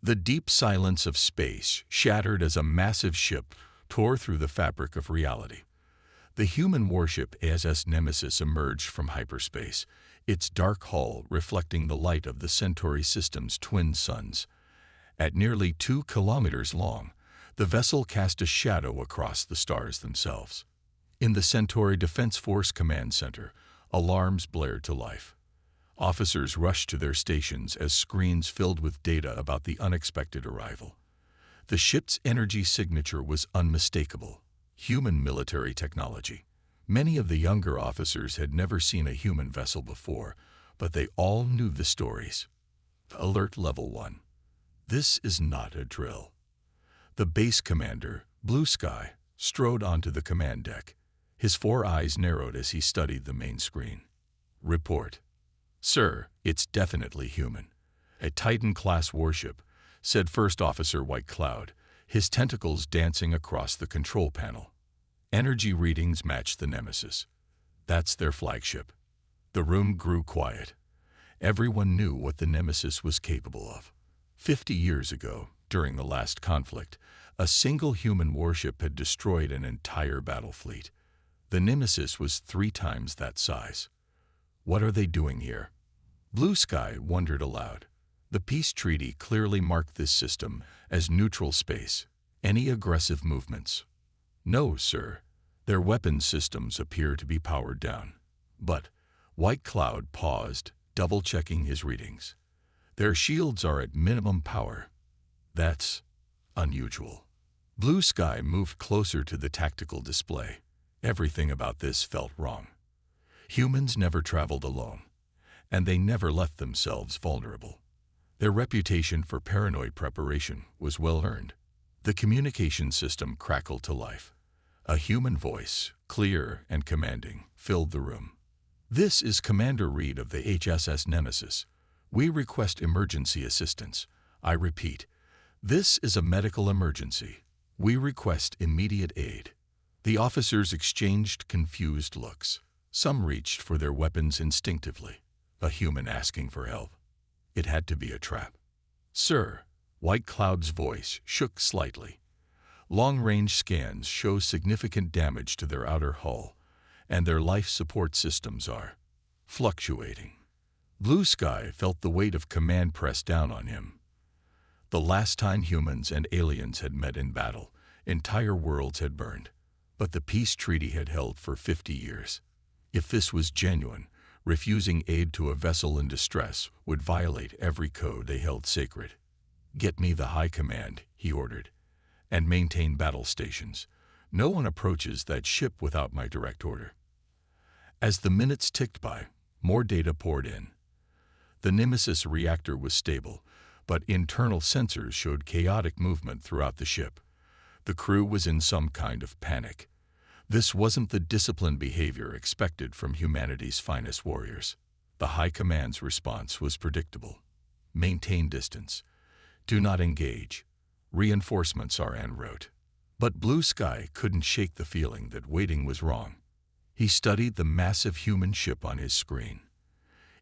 The deep silence of space shattered as a massive ship tore through the fabric of reality. The human warship SS Nemesis emerged from hyperspace, its dark hull reflecting the light of the Centauri system's twin suns. At nearly 2 kilometers long, the vessel cast a shadow across the stars themselves. In the Centauri Defense Force Command Center, alarms blared to life. Officers rushed to their stations as screens filled with data about the unexpected arrival. The ship's energy signature was unmistakable: human military technology. Many of the younger officers had never seen a human vessel before, but they all knew the stories. Alert Level 1. This is not a drill. The base commander, Blue Sky, strode onto the command deck. His 4 eyes narrowed as he studied the main screen. Report. Sir, it's definitely human. A Titan-class warship, said First Officer White Cloud, his tentacles dancing across the control panel. Energy readings matched the Nemesis. That's their flagship. The room grew quiet. Everyone knew what the Nemesis was capable of. 50 years ago, during the last conflict, a single human warship had destroyed an entire battle fleet. The Nemesis was 3 times that size. What are they doing here? Blue Sky wondered aloud. The peace treaty clearly marked this system as neutral space. Any aggressive movements? No, sir. Their weapons systems appear to be powered down. But White Cloud paused, double-checking his readings. Their shields are at minimum power. That's unusual. Blue Sky moved closer to the tactical display. Everything about this felt wrong. Humans never traveled alone, and they never left themselves vulnerable. Their reputation for paranoid preparation was well earned. The communication system crackled to life. A human voice, clear and commanding, filled the room. This is Commander Reed of the HSS Nemesis. We request emergency assistance. I repeat, this is a medical emergency. We request immediate aid. The officers exchanged confused looks. Some reached for their weapons instinctively. A human asking for help. It had to be a trap. Sir, White Cloud's voice shook slightly. Long-range scans show significant damage to their outer hull, and their life support systems are fluctuating. Blue Sky felt the weight of command press down on him. The last time humans and aliens had met in battle, entire worlds had burned, but the peace treaty had held for 50 years. If this was genuine, refusing aid to a vessel in distress would violate every code they held sacred. Get me the high command, he ordered, and maintain battle stations. No one approaches that ship without my direct order. As the minutes ticked by, more data poured in. The Nemesis reactor was stable, but internal sensors showed chaotic movement throughout the ship. The crew was in some kind of panic. This wasn't the disciplined behavior expected from humanity's finest warriors. The High Command's response was predictable. Maintain distance. Do not engage. Reinforcements are en route. But Blue Sky couldn't shake the feeling that waiting was wrong. He studied the massive human ship on his screen.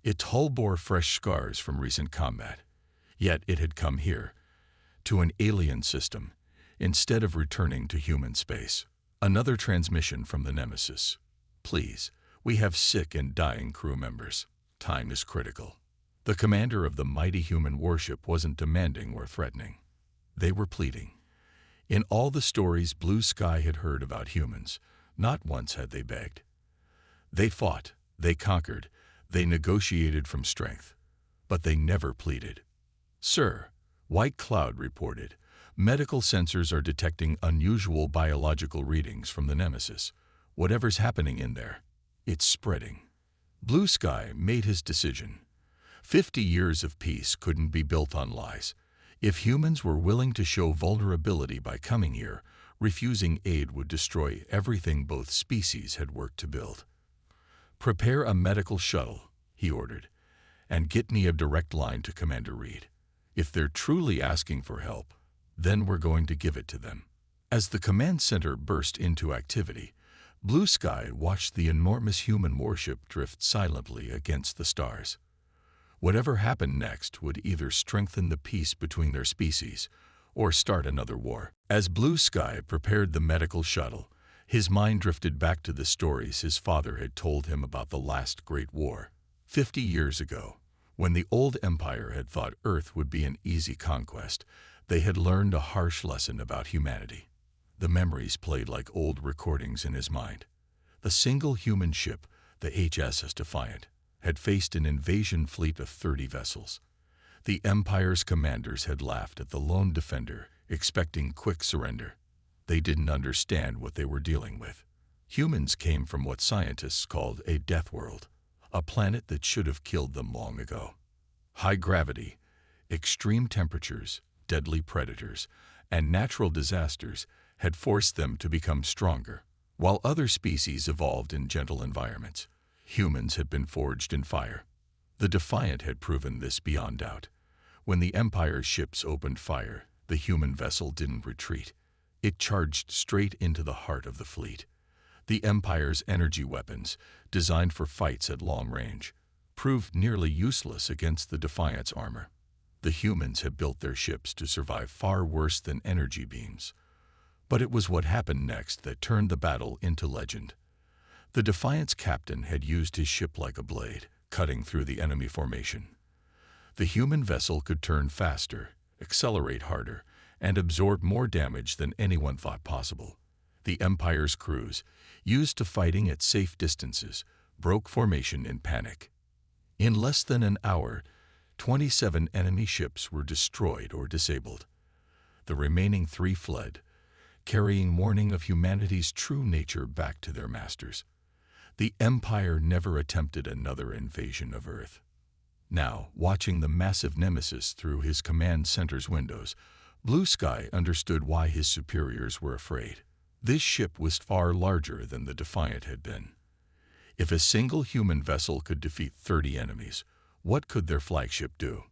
Its hull bore fresh scars from recent combat. Yet it had come here, to an alien system, instead of returning to human space. Another transmission from the Nemesis. Please, we have sick and dying crew members. Time is critical. The commander of the mighty human warship wasn't demanding or threatening. They were pleading. In all the stories Blue Sky had heard about humans, not once had they begged. They fought, they conquered, they negotiated from strength, but they never pleaded. Sir, White Cloud reported, medical sensors are detecting unusual biological readings from the Nemesis. Whatever's happening in there, it's spreading. Blue Sky made his decision. 50 years of peace couldn't be built on lies. If humans were willing to show vulnerability by coming here, refusing aid would destroy everything both species had worked to build. Prepare a medical shuttle, he ordered, and get me a direct line to Commander Reed. If they're truly asking for help, then we're going to give it to them. As the command center burst into activity, Blue Sky watched the enormous human warship drift silently against the stars. Whatever happened next would either strengthen the peace between their species or start another war. As Blue Sky prepared the medical shuttle, his mind drifted back to the stories his father had told him about the last Great War. 50 years ago, when the old empire had thought Earth would be an easy conquest, they had learned a harsh lesson about humanity. The memories played like old recordings in his mind. The single human ship, the HSS Defiant, had faced an invasion fleet of 30 vessels. The Empire's commanders had laughed at the lone defender, expecting quick surrender. They didn't understand what they were dealing with. Humans came from what scientists called a death world, a planet that should have killed them long ago. High gravity, extreme temperatures, deadly predators, and natural disasters had forced them to become stronger. While other species evolved in gentle environments, humans had been forged in fire. The Defiant had proven this beyond doubt. When the Empire's ships opened fire, the human vessel didn't retreat. It charged straight into the heart of the fleet. The Empire's energy weapons, designed for fights at long range, proved nearly useless against the Defiant's armor. The humans had built their ships to survive far worse than energy beams. But it was what happened next that turned the battle into legend. The Defiant's captain had used his ship like a blade, cutting through the enemy formation. The human vessel could turn faster, accelerate harder, and absorb more damage than anyone thought possible. The Empire's crews, used to fighting at safe distances, broke formation in panic. In less than an hour, 27 enemy ships were destroyed or disabled. The remaining 3 fled, carrying warning of humanity's true nature back to their masters. The Empire never attempted another invasion of Earth. Now, watching the massive nemesis through his command center's windows, Blue Sky understood why his superiors were afraid. This ship was far larger than the Defiant had been. If a single human vessel could defeat 30 enemies, what could their flagship do?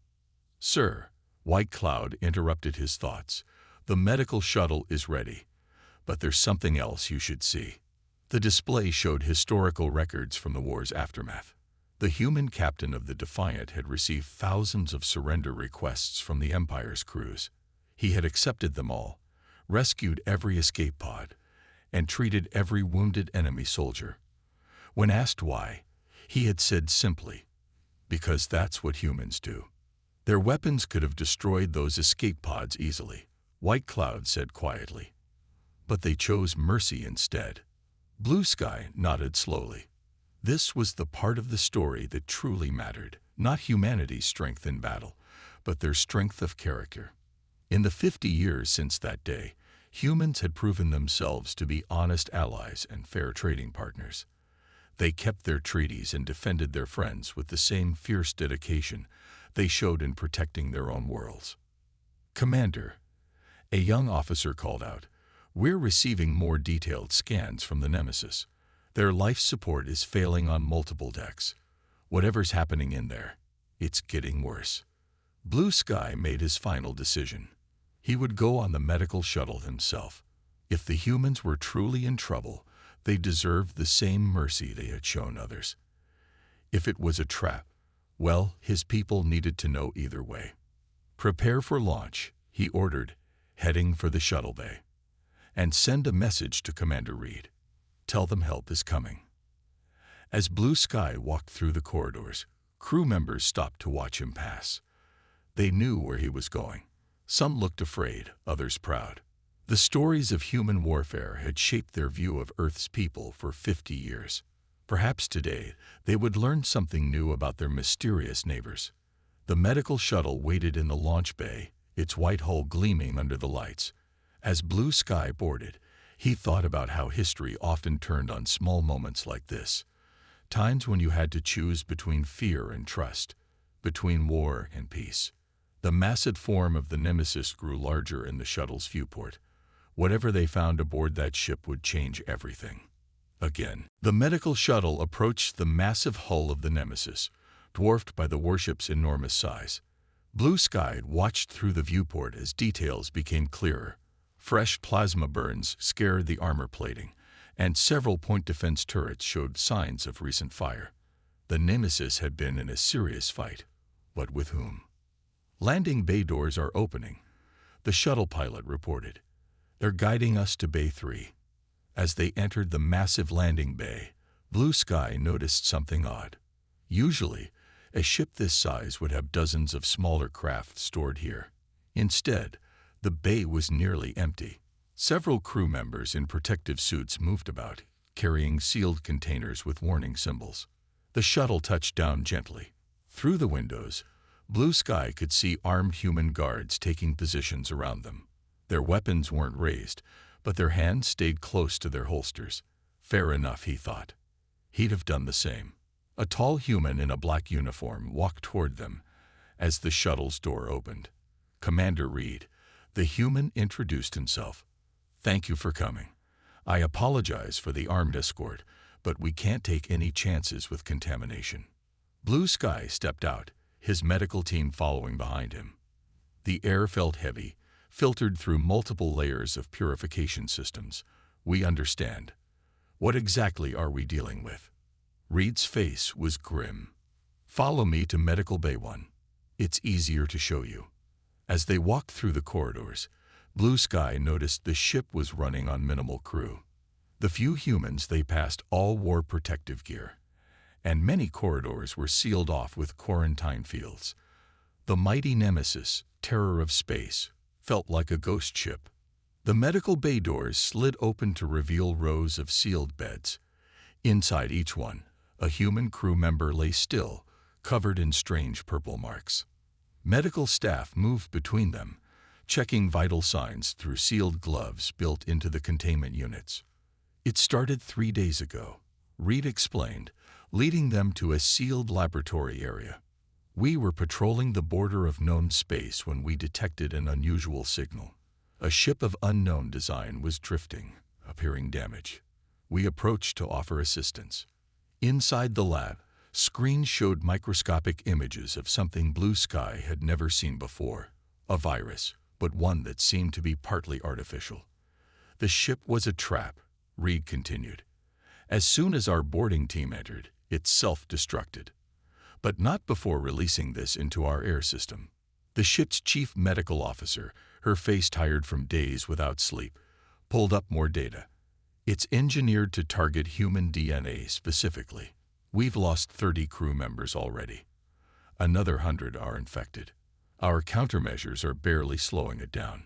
"Sir," White Cloud interrupted his thoughts, "the medical shuttle is ready, but there's something else you should see." The display showed historical records from the war's aftermath. The human captain of the Defiant had received thousands of surrender requests from the Empire's crews. He had accepted them all, rescued every escape pod, and treated every wounded enemy soldier. When asked why, he had said simply, "Because that's what humans do." Their weapons could have destroyed those escape pods easily, White Cloud said quietly. But they chose mercy instead. Blue Sky nodded slowly. This was the part of the story that truly mattered, not humanity's strength in battle, but their strength of character. In the 50 years since that day, humans had proven themselves to be honest allies and fair trading partners. They kept their treaties and defended their friends with the same fierce dedication they showed in protecting their own worlds. "Commander," a young officer called out, "we're receiving more detailed scans from the Nemesis. Their life support is failing on multiple decks. Whatever's happening in there, it's getting worse." Blue Sky made his final decision. He would go on the medical shuttle himself. If the humans were truly in trouble, they deserved the same mercy they had shown others. If it was a trap, well, his people needed to know either way. "Prepare for launch," he ordered, heading for the shuttle bay. "And send a message to Commander Reed. Tell them help is coming." As Blue Sky walked through the corridors, crew members stopped to watch him pass. They knew where he was going. Some looked afraid, others proud. The stories of human warfare had shaped their view of Earth's people for 50 years. Perhaps today they would learn something new about their mysterious neighbors. The medical shuttle waited in the launch bay, its white hull gleaming under the lights. As Blue Sky boarded, he thought about how history often turned on small moments like this. Times when you had to choose between fear and trust, between war and peace. The massive form of the Nemesis grew larger in the shuttle's viewport. Whatever they found aboard that ship would change everything. Again, the medical shuttle approached the massive hull of the Nemesis, dwarfed by the warship's enormous size. Blue Sky watched through the viewport as details became clearer. Fresh plasma burns scared the armor plating, and several point defense turrets showed signs of recent fire. The Nemesis had been in a serious fight. But with whom? Landing bay doors are opening, the shuttle pilot reported. They're guiding us to Bay 3. As they entered the massive landing bay, Blue Sky noticed something odd. Usually, a ship this size would have dozens of smaller craft stored here. Instead, the bay was nearly empty. Several crew members in protective suits moved about, carrying sealed containers with warning symbols. The shuttle touched down gently. Through the windows, Blue Sky could see armed human guards taking positions around them. Their weapons weren't raised, but their hands stayed close to their holsters. Fair enough, he thought. He'd have done the same. A tall human in a black uniform walked toward them as the shuttle's door opened. Commander Reed, the human, introduced himself. Thank you for coming. I apologize for the armed escort, but we can't take any chances with contamination. Blue Sky stepped out, his medical team following behind him. The air felt heavy, filtered through multiple layers of purification systems. We understand. What exactly are we dealing with? Reed's face was grim. Follow me to Medical Bay 1. It's easier to show you. As they walked through the corridors, Blue Sky noticed the ship was running on minimal crew. The few humans they passed all wore protective gear, and many corridors were sealed off with quarantine fields. The mighty Nemesis, terror of space, felt like a ghost ship. The medical bay doors slid open to reveal rows of sealed beds. Inside each one, a human crew member lay still, covered in strange purple marks. Medical staff moved between them, checking vital signs through sealed gloves built into the containment units. It started 3 days ago, Reed explained, leading them to a sealed laboratory area. We were patrolling the border of known space when we detected an unusual signal. A ship of unknown design was drifting, appearing damaged. We approached to offer assistance. Inside the lab, screens showed microscopic images of something Blue Sky had never seen before. A virus, but one that seemed to be partly artificial. The ship was a trap, Reed continued. As soon as our boarding team entered, it self-destructed. But not before releasing this into our air system. The ship's chief medical officer, her face tired from days without sleep, pulled up more data. It's engineered to target human DNA specifically. We've lost 30 crew members already. Another 100 are infected. Our countermeasures are barely slowing it down.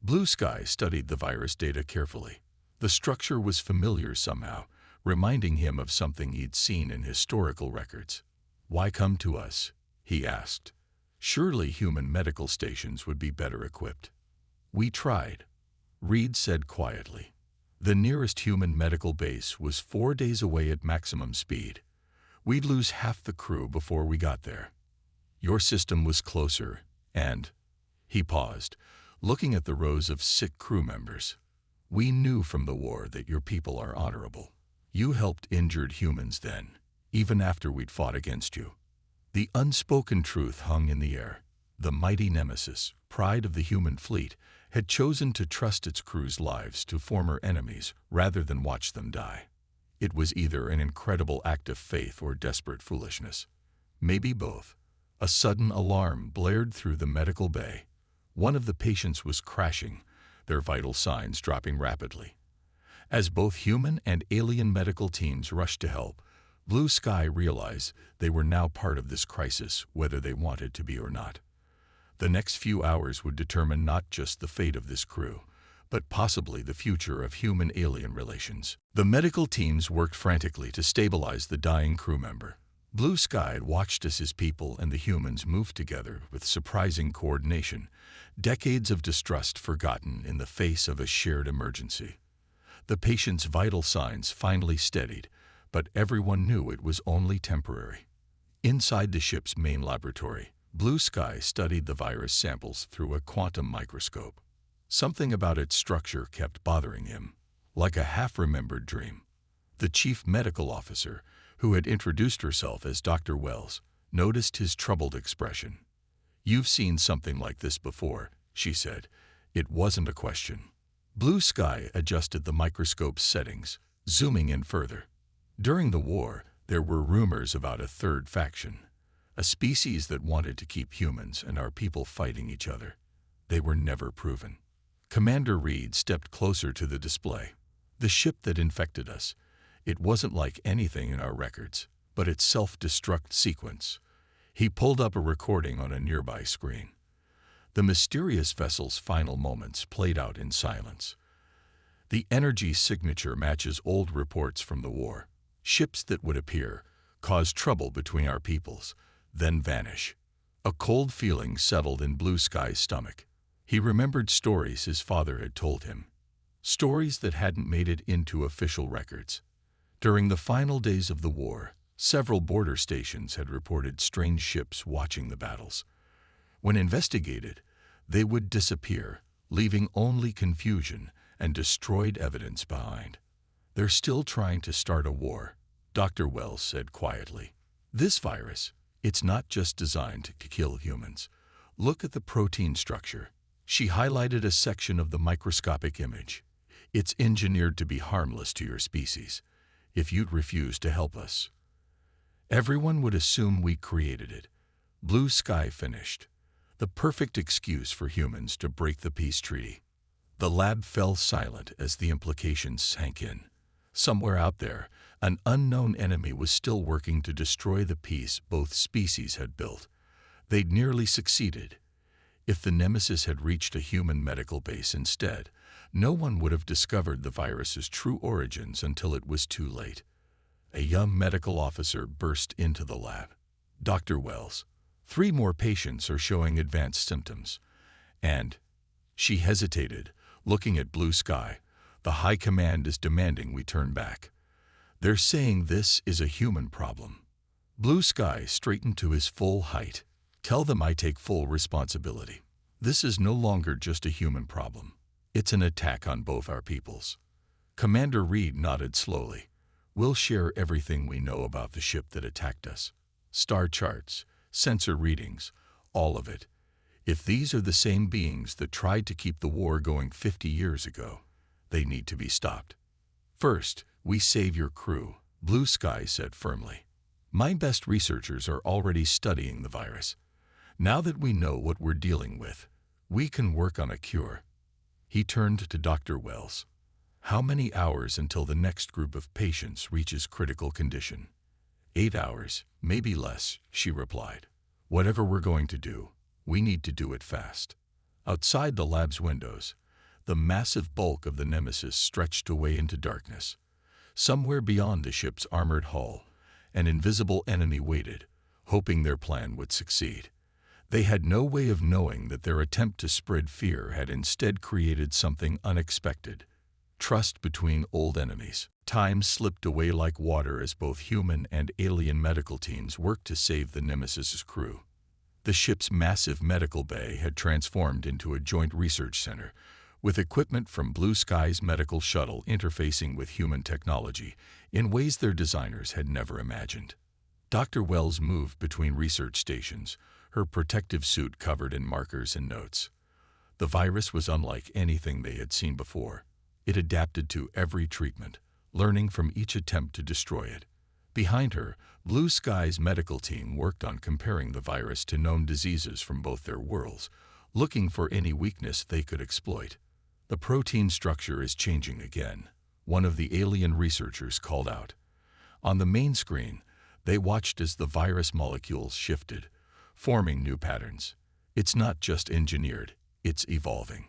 Blue Sky studied the virus data carefully. The structure was familiar somehow, reminding him of something he'd seen in historical records. Why come to us? He asked. Surely human medical stations would be better equipped. We tried, Reed said quietly. The nearest human medical base was 4 days away at maximum speed. We'd lose half the crew before we got there. Your system was closer, and... He paused, looking at the rows of sick crew members. We knew from the war that your people are honorable. You helped injured humans then, even after we'd fought against you. The unspoken truth hung in the air. The mighty Nemesis, pride of the human fleet, had chosen to trust its crew's lives to former enemies rather than watch them die. It was either an incredible act of faith or desperate foolishness. Maybe both. A sudden alarm blared through the medical bay. One of the patients was crashing, their vital signs dropping rapidly. As both human and alien medical teams rushed to help, Blue Sky realized they were now part of this crisis, whether they wanted to be or not. The next few hours would determine not just the fate of this crew, but possibly the future of human-alien relations. The medical teams worked frantically to stabilize the dying crew member. Blue Sky watched as his people and the humans moved together with surprising coordination, decades of distrust forgotten in the face of a shared emergency. The patient's vital signs finally steadied, but everyone knew it was only temporary. Inside the ship's main laboratory, Blue Sky studied the virus samples through a quantum microscope. Something about its structure kept bothering him, like a half-remembered dream. The chief medical officer, who had introduced herself as Dr. Wells, noticed his troubled expression. You've seen something like this before, she said. It wasn't a question. Blue Sky adjusted the microscope's settings, zooming in further. During the war, there were rumors about a third faction. a species that wanted to keep humans and our people fighting each other. They were never proven. Commander Reed stepped closer to the display. The ship that infected us. It wasn't like anything in our records, but its self-destruct sequence. He pulled up a recording on a nearby screen. The mysterious vessel's final moments played out in silence. The energy signature matches old reports from the war. Ships that would appear, cause trouble between our peoples, then vanish. A cold feeling settled in Blue Sky's stomach. He remembered stories his father had told him. Stories that hadn't made it into official records. During the final days of the war, several border stations had reported strange ships watching the battles. When investigated, they would disappear, leaving only confusion and destroyed evidence behind. They're still trying to start a war, Dr. Wells said quietly. This virus, it's not just designed to kill humans. Look at the protein structure. She highlighted a section of the microscopic image. It's engineered to be harmless to your species, if you'd refuse to help us. Everyone would assume we created it. Blue Sky finished. The perfect excuse for humans to break the peace treaty. The lab fell silent as the implications sank in. Somewhere out there, an unknown enemy was still working to destroy the peace both species had built. They'd nearly succeeded. If the nemesis had reached a human medical base instead, no one would have discovered the virus's true origins until it was too late. A young medical officer burst into the lab. Dr. Wells, 3 more patients are showing advanced symptoms. And she hesitated, looking at Blue Sky. The High Command is demanding we turn back. They're saying this is a human problem. Blue Sky straightened to his full height. Tell them I take full responsibility. This is no longer just a human problem. It's an attack on both our peoples. Commander Reed nodded slowly. We'll share everything we know about the ship that attacked us. Star charts, sensor readings, all of it. If these are the same beings that tried to keep the war going 50 years ago, they need to be stopped. First, we save your crew, Blue Sky said firmly. My best researchers are already studying the virus. Now that we know what we're dealing with, we can work on a cure. He turned to Dr. Wells. How many hours until the next group of patients reaches critical condition? 8 hours, maybe less, she replied. Whatever we're going to do, we need to do it fast. Outside the lab's windows, the massive bulk of the nemesis stretched away into darkness. Somewhere beyond the ship's armored hull, an invisible enemy waited, hoping their plan would succeed. They had no way of knowing that their attempt to spread fear had instead created something unexpected. Trust between old enemies. Time slipped away like water as both human and alien medical teams worked to save the Nemesis's crew. The ship's massive medical bay had transformed into a joint research center, with equipment from Blue Sky's medical shuttle interfacing with human technology in ways their designers had never imagined. Dr. Wells moved between research stations, her protective suit covered in markers and notes. The virus was unlike anything they had seen before. It adapted to every treatment, learning from each attempt to destroy it. Behind her, Blue Sky's medical team worked on comparing the virus to known diseases from both their worlds, looking for any weakness they could exploit. The protein structure is changing again, one of the alien researchers called out. On the main screen, they watched as the virus molecules shifted, forming new patterns. It's not just engineered, it's evolving.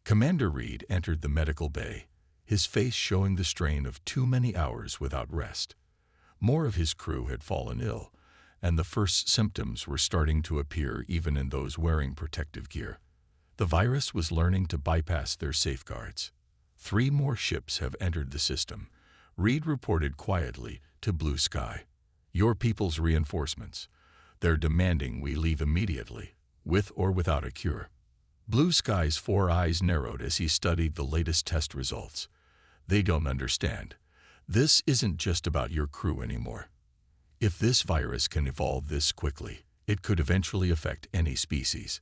Commander Reed entered the medical bay, his face showing the strain of too many hours without rest. More of his crew had fallen ill, and the first symptoms were starting to appear even in those wearing protective gear. The virus was learning to bypass their safeguards. 3 more ships have entered the system, Reed reported quietly to Blue Sky. Your people's reinforcements. They're demanding we leave immediately, with or without a cure. Blue Sky's 4 eyes narrowed as he studied the latest test results. They don't understand. This isn't just about your crew anymore. If this virus can evolve this quickly, it could eventually affect any species.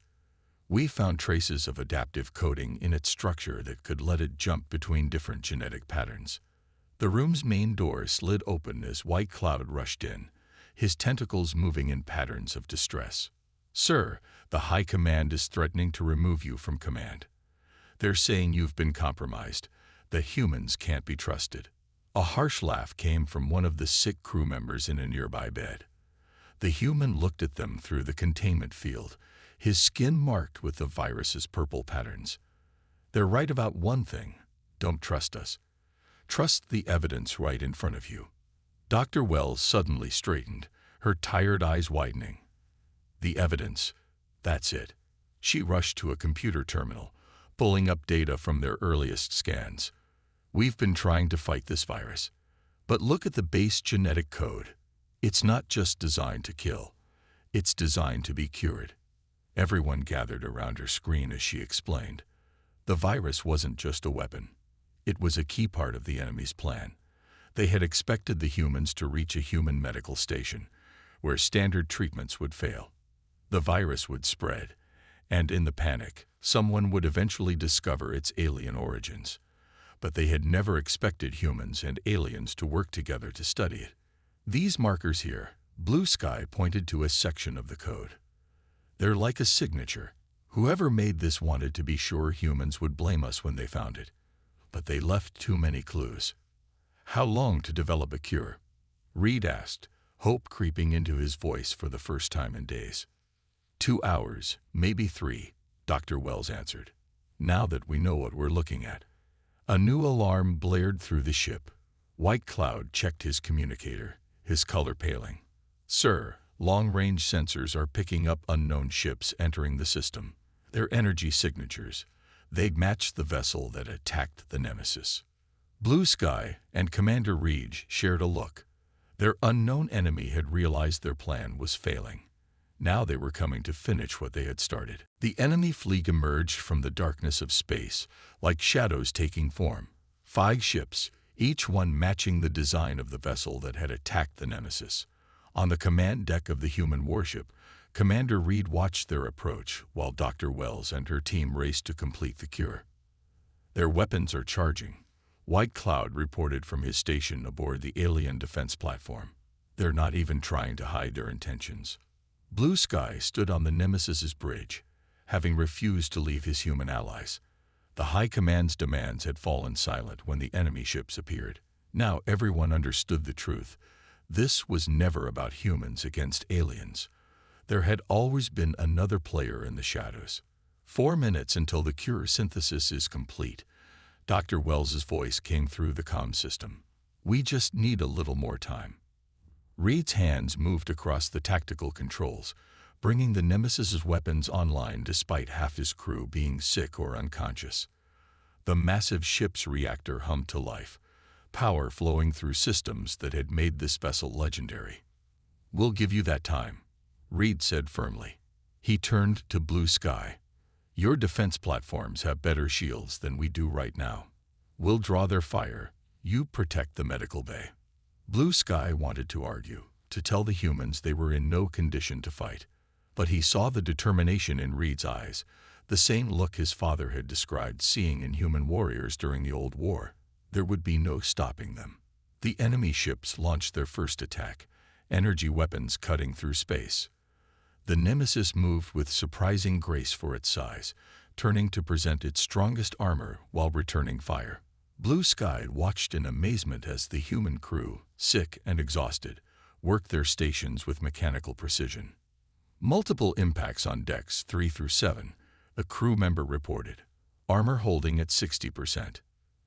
We found traces of adaptive coding in its structure that could let it jump between different genetic patterns. The room's main door slid open as White Cloud rushed in, his tentacles moving in patterns of distress. "Sir, the High Command is threatening to remove you from command. They're saying you've been compromised. The humans can't be trusted." A harsh laugh came from one of the sick crew members in a nearby bed. The human looked at them through the containment field, his skin marked with the virus's purple patterns. "They're right about one thing. Don't trust us. Trust the evidence right in front of you." Dr. Wells suddenly straightened, her tired eyes widening. "The evidence, that's it." She rushed to a computer terminal, pulling up data from their earliest scans. "We've been trying to fight this virus. But look at the base genetic code. It's not just designed to kill. It's designed to be cured." Everyone gathered around her screen as she explained. The virus wasn't just a weapon. It was a key part of the enemy's plan. They had expected the humans to reach a human medical station, where standard treatments would fail. The virus would spread, and in the panic, someone would eventually discover its alien origins. But they had never expected humans and aliens to work together to study it. "These markers here," Blue Sky pointed to a section of the code. "They're like a signature. Whoever made this wanted to be sure humans would blame us when they found it. But they left too many clues." "How long to develop a cure?" Reed asked, hope creeping into his voice for the first time in days. 2 hours, maybe 3, Dr. Wells answered. "Now that we know what we're looking at." A new alarm blared through the ship. White Cloud checked his communicator, his color paling. "Sir, long-range sensors are picking up unknown ships entering the system. Their energy signatures. They'd match the vessel that attacked the Nemesis." Blue Sky and Commander Reed shared a look. Their unknown enemy had realized their plan was failing. Now they were coming to finish what they had started. The enemy fleet emerged from the darkness of space, like shadows taking form. 5 ships, each one matching the design of the vessel that had attacked the Nemesis. On the command deck of the human warship, Commander Reed watched their approach while Dr. Wells and her team raced to complete the cure. "Their weapons are charging," White Cloud reported from his station aboard the alien defense platform. "They're not even trying to hide their intentions." Blue Sky stood on the Nemesis's bridge, having refused to leave his human allies. The High Command's demands had fallen silent when the enemy ships appeared. Now everyone understood the truth. This was never about humans against aliens. There had always been another player in the shadows. 4 minutes until the cure synthesis is complete. Dr. Wells's voice came through the comm system. "We just need a little more time." Reed's hands moved across the tactical controls, bringing the Nemesis's weapons online despite half his crew being sick or unconscious. The massive ship's reactor hummed to life, power flowing through systems that had made this vessel legendary. "We'll give you that time," Reed said firmly. He turned to Blue Sky. "Your defense platforms have better shields than we do right now. We'll draw their fire. You protect the medical bay." Blue Sky wanted to argue, to tell the humans they were in no condition to fight. But he saw the determination in Reed's eyes, the same look his father had described seeing in human warriors during the Old War. There would be no stopping them. The enemy ships launched their first attack, energy weapons cutting through space. The Nemesis moved with surprising grace for its size, turning to present its strongest armor while returning fire. Blue Sky watched in amazement as the human crew, sick and exhausted, worked their stations with mechanical precision. "Multiple impacts on decks 3 through 7, a crew member reported. Armor holding at 60%.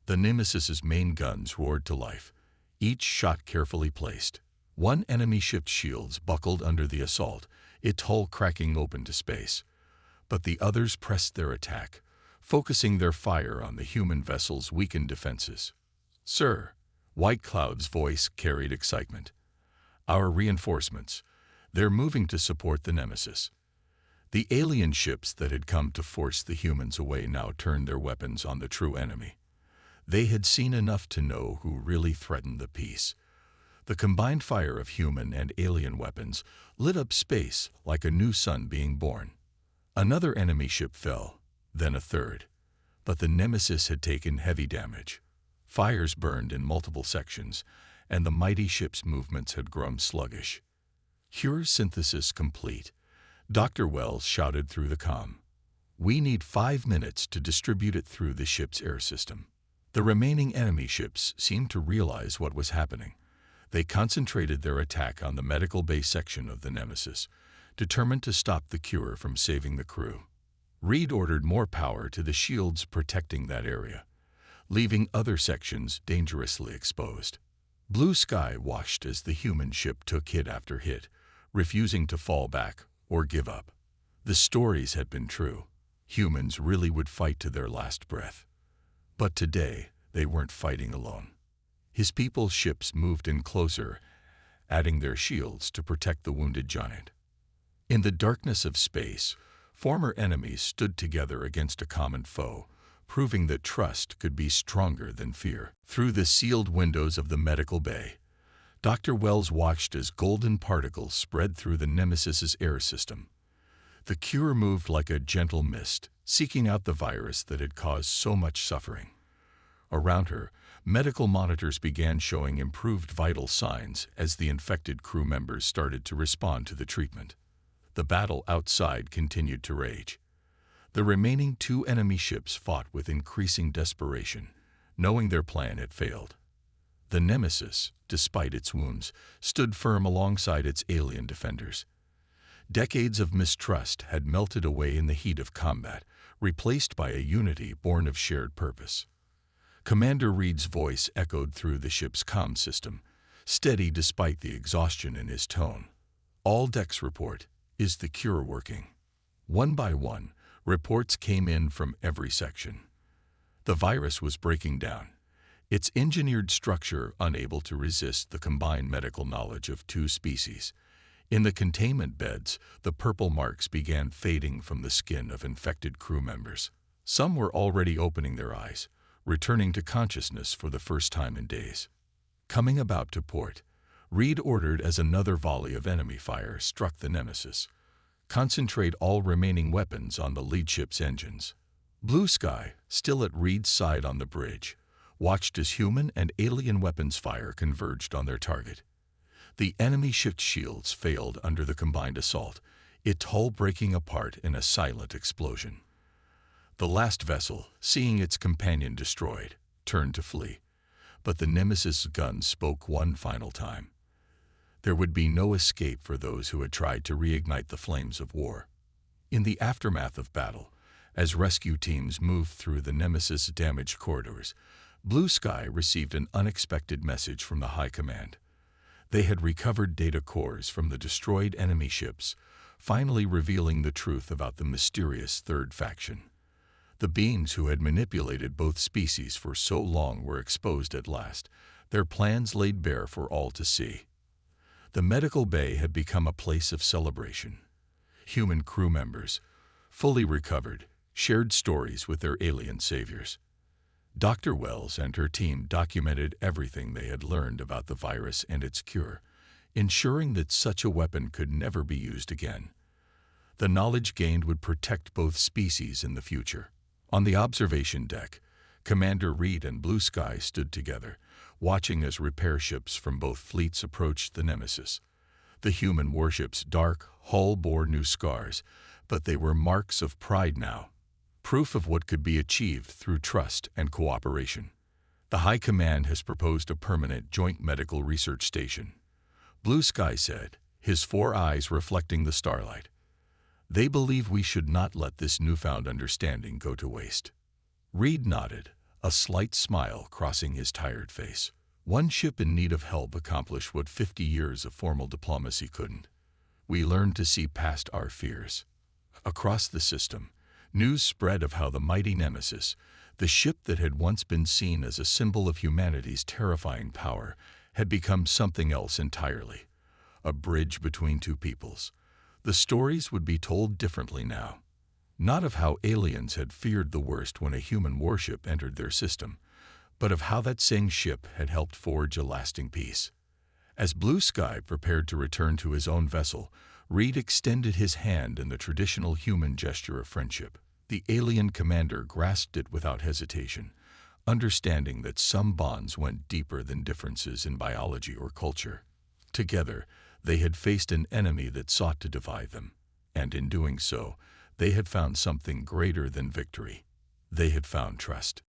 The Nemesis's main guns roared to life, each shot carefully placed. One enemy ship's shields buckled under the assault, its hull cracking open to space. But the others pressed their attack, focusing their fire on the human vessel's weakened defenses. "Sir," White Cloud's voice carried excitement. "Our reinforcements, they're moving to support the Nemesis." The alien ships that had come to force the humans away now turned their weapons on the true enemy. They had seen enough to know who really threatened the peace. The combined fire of human and alien weapons lit up space like a new sun being born. Another enemy ship fell, then a third. But the Nemesis had taken heavy damage. Fires burned in multiple sections, and the mighty ship's movements had grown sluggish. Cure synthesis complete. Dr. Wells shouted through the comm. We need 5 minutes to distribute it through the ship's air system. The remaining enemy ships seemed to realize what was happening. They concentrated their attack on the medical bay section of the Nemesis, determined to stop the cure from saving the crew. Reed ordered more power to the shields protecting that area, leaving other sections dangerously exposed. Blue sky watched as the human ship took hit after hit, refusing to fall back or give up. The stories had been true. Humans really would fight to their last breath. But today, they weren't fighting alone. His people's ships moved in closer, adding their shields to protect the wounded giant. In the darkness of space, former enemies stood together against a common foe, proving that trust could be stronger than fear. Through the sealed windows of the medical bay, Dr. Wells watched as golden particles spread through the Nemesis's air system. The cure moved like a gentle mist, seeking out the virus that had caused so much suffering. Around her, medical monitors began showing improved vital signs as the infected crew members started to respond to the treatment. The battle outside continued to rage. The remaining 2 enemy ships fought with increasing desperation, knowing their plan had failed. The Nemesis, despite its wounds, stood firm alongside its alien defenders. Decades of mistrust had melted away in the heat of combat, replaced by a unity born of shared purpose. Commander Reed's voice echoed through the ship's comm system, steady despite the exhaustion in his tone. All decks report, is the cure working? One by one, reports came in from every section. The virus was breaking down, its engineered structure unable to resist the combined medical knowledge of 2 species. In the containment beds, the purple marks began fading from the skin of infected crew members. Some were already opening their eyes, returning to consciousness for the first time in days. Coming about to port, Reed ordered as another volley of enemy fire struck the Nemesis. Concentrate all remaining weapons on the lead ship's engines. Blue Sky, still at Reed's side on the bridge, watched as human and alien weapons fire converged on their target. The enemy ship's shields failed under the combined assault, its hull breaking apart in a silent explosion. The last vessel, seeing its companion destroyed, turned to flee, but the Nemesis' guns spoke one final time. There would be no escape for those who had tried to reignite the flames of war. In the aftermath of battle, as rescue teams moved through the Nemesis' damaged corridors, Blue Sky received an unexpected message from the High Command. They had recovered data cores from the destroyed enemy ships, finally revealing the truth about the mysterious third faction. The beings who had manipulated both species for so long were exposed at last, their plans laid bare for all to see. The medical bay had become a place of celebration. Human crew members, fully recovered, shared stories with their alien saviors. Dr. Wells and her team documented everything they had learned about the virus and its cure, ensuring that such a weapon could never be used again. The knowledge gained would protect both species in the future. On the observation deck, Commander Reed and Blue Sky stood together, watching as repair ships from both fleets approached the Nemesis. The human warship's dark hull bore new scars, but they were marks of pride now, proof of what could be achieved through trust and cooperation. The High Command has proposed a permanent joint medical research station, Blue Sky said, his 4 eyes reflecting the starlight. They believe we should not let this newfound understanding go to waste. Reed nodded, a slight smile crossing his tired face. One ship in need of help accomplished what 50 years of formal diplomacy couldn't. We learned to see past our fears. Across the system, news spread of how the mighty Nemesis, the ship that had once been seen as a symbol of humanity's terrifying power, had become something else entirely, a bridge between 2 peoples. The stories would be told differently now, not of how aliens had feared the worst when a human warship entered their system, but of how that same ship had helped forge a lasting peace. As Blue Sky prepared to return to his own vessel, Reed extended his hand in the traditional human gesture of friendship. The alien commander grasped it without hesitation, understanding that some bonds went deeper than differences in biology or culture. Together, They had faced an enemy that sought to divide them, and in doing so, they had found something greater than victory. They had found trust.